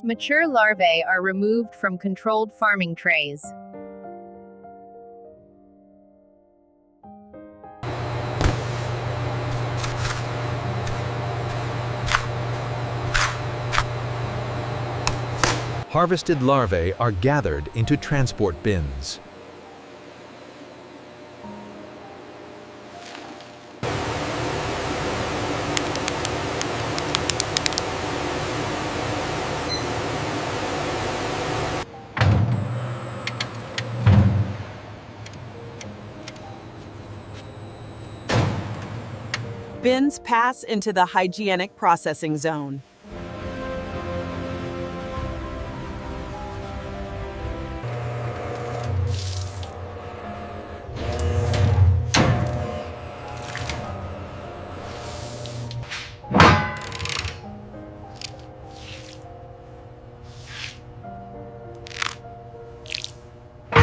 Mature larvae are removed from controlled farming trays. Harvested larvae are gathered into transport bins. Bins pass into the hygienic processing zone.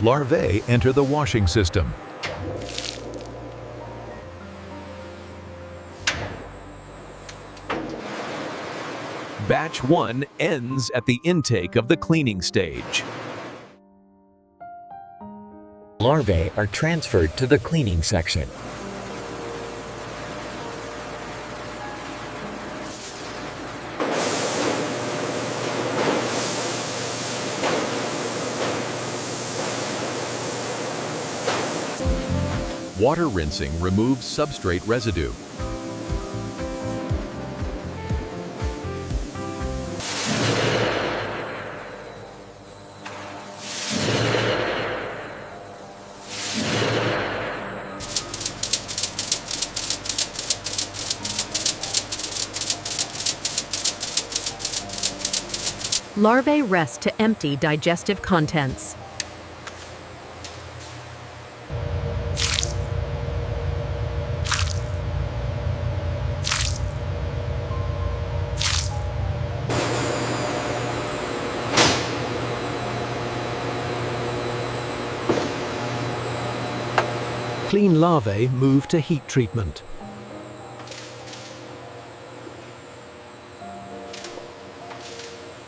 Larvae enter the washing system. Batch 1 ends at the intake of the cleaning stage. Larvae are transferred to the cleaning section. Water rinsing removes substrate residue. Larvae rest to empty digestive contents. Clean larvae move to heat treatment.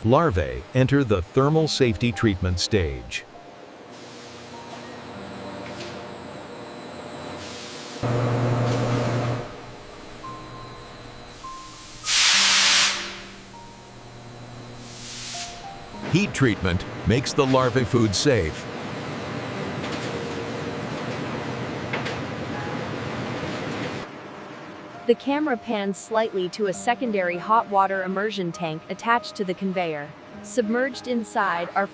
Larvae enter the thermal safety treatment stage. Heat treatment makes the larvae food safe. The camera pans slightly to a secondary hot water immersion tank attached to the conveyor. Submerged inside are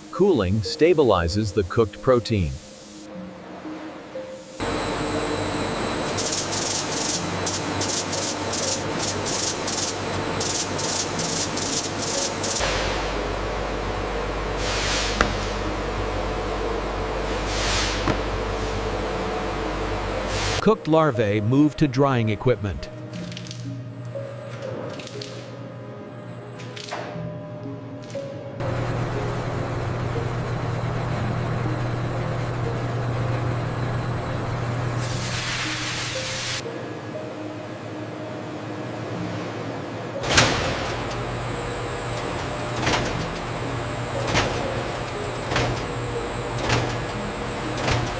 Cooling stabilizes the cooked protein. Cooked larvae move to drying equipment.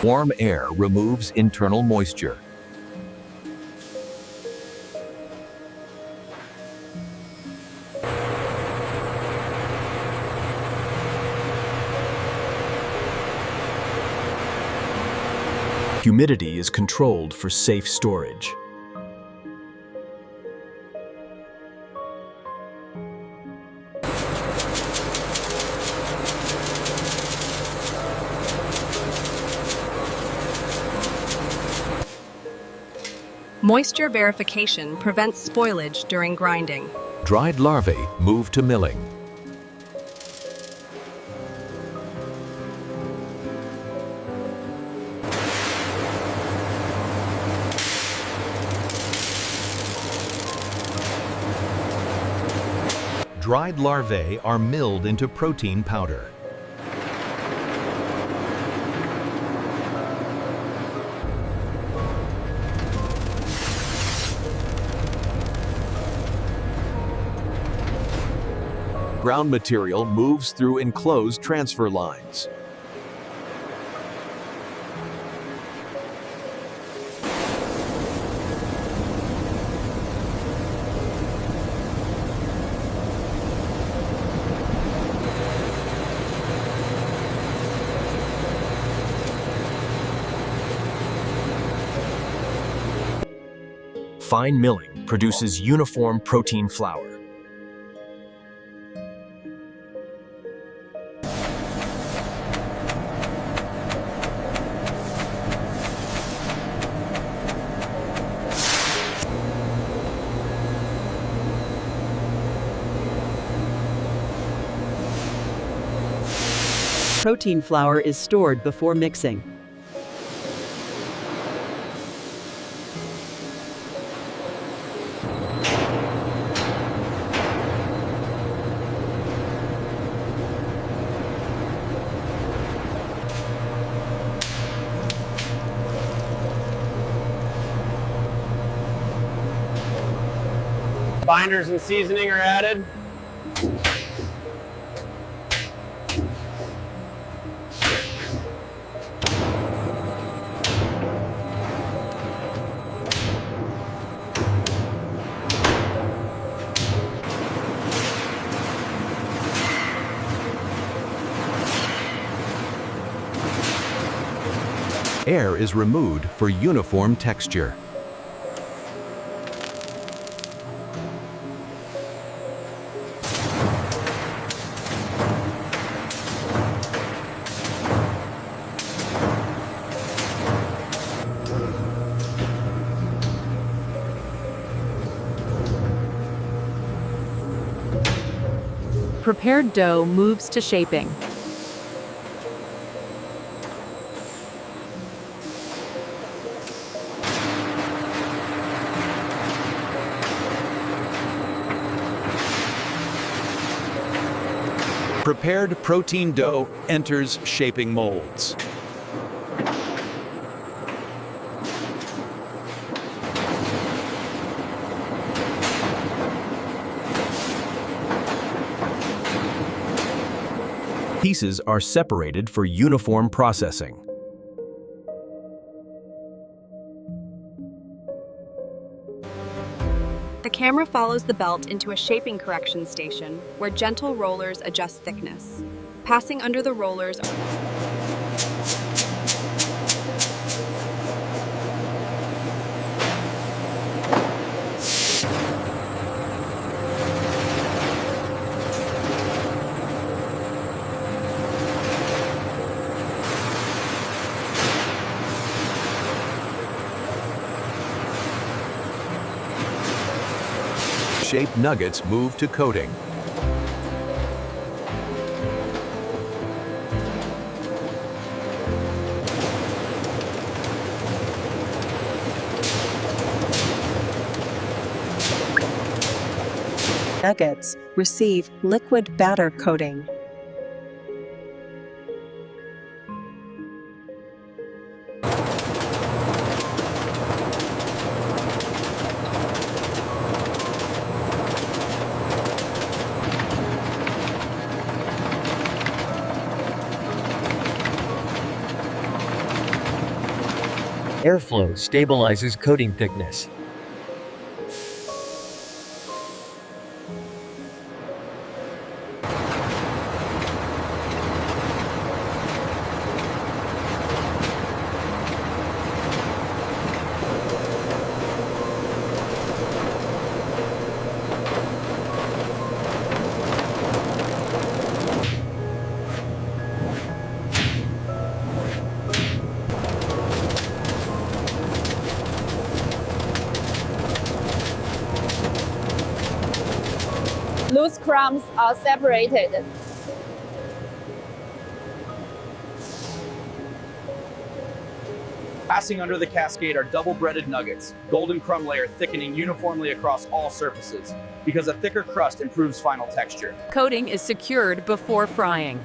Warm air removes internal moisture. Humidity is controlled for safe storage. Moisture verification prevents spoilage during grinding. Dried larvae move to milling. Dried larvae are milled into protein powder. ground material moves through enclosed transfer lines. Fine milling produces uniform protein flour. Protein flour is stored before mixing. Binders and seasoning are added. Air is removed for uniform texture. Prepared dough moves to shaping. Prepared protein dough enters shaping molds. Pieces are separated for uniform processing. The camera follows the belt into a shaping correction station where gentle rollers adjust thickness. Passing under the rollers Shaped nuggets move to coating. Nuggets receive liquid batter coating. Airflow stabilizes coating thickness. Loose crumbs are separated. Passing under the cascade are double-breaded nuggets, golden crumb layer thickening uniformly across all surfaces, because a thicker crust improves final texture. Coating is secured before frying.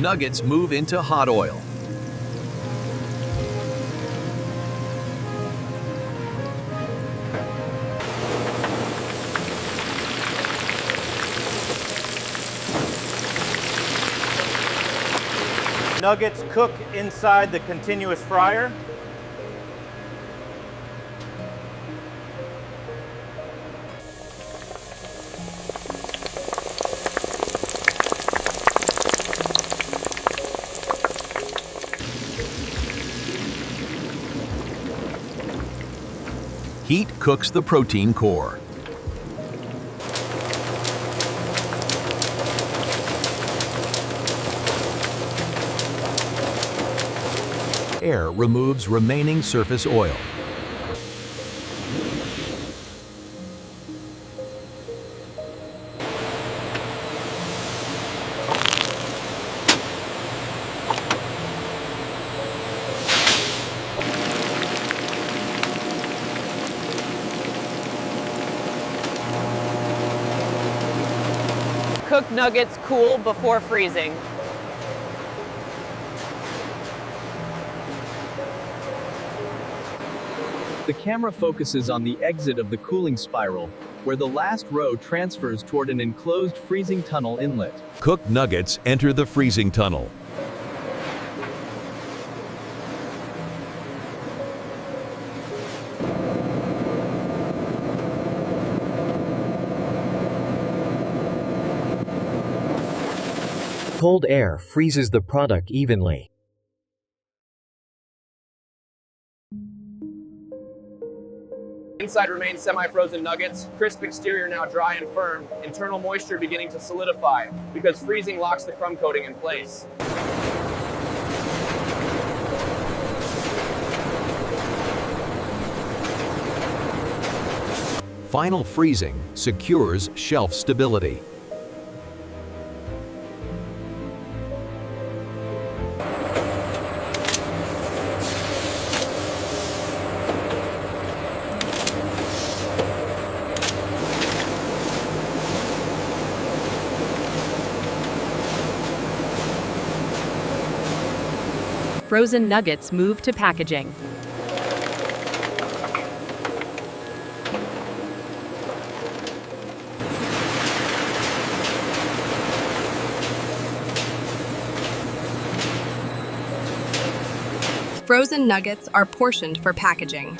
Nuggets move into hot oil. Nuggets cook inside the continuous fryer. Heat cooks the protein core. Air removes remaining surface oil. Cook nuggets cool before freezing. The camera focuses on the exit of the cooling spiral, where the last row transfers toward an enclosed freezing tunnel inlet. Cooked nuggets enter the freezing tunnel. Cold air freezes the product evenly. Inside remain semi-frozen nuggets, crisp exterior now dry and firm, internal moisture beginning to solidify, because freezing locks the crumb coating in place. Final freezing secures shelf stability. Frozen nuggets move to packaging. Frozen nuggets are portioned for packaging.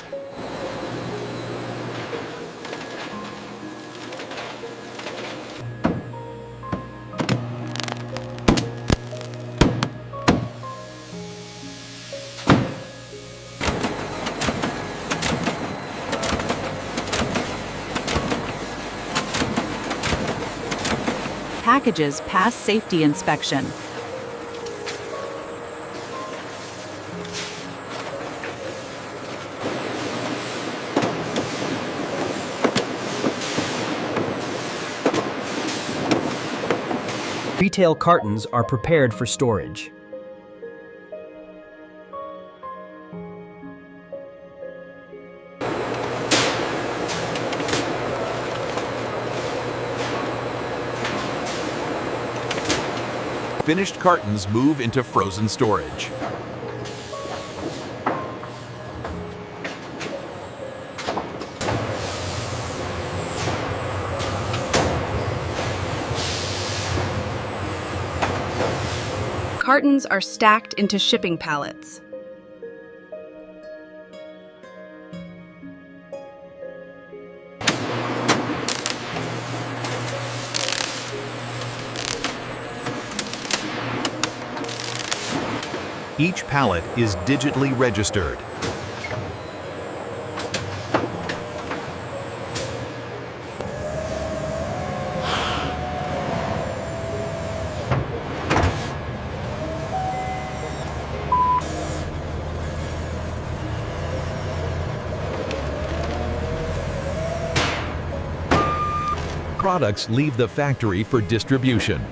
Packages pass safety inspection. Retail cartons are prepared for storage. Finished cartons move into frozen storage. Cartons are stacked into shipping pallets. Each pallet is digitally registered. Products leave the factory for distribution.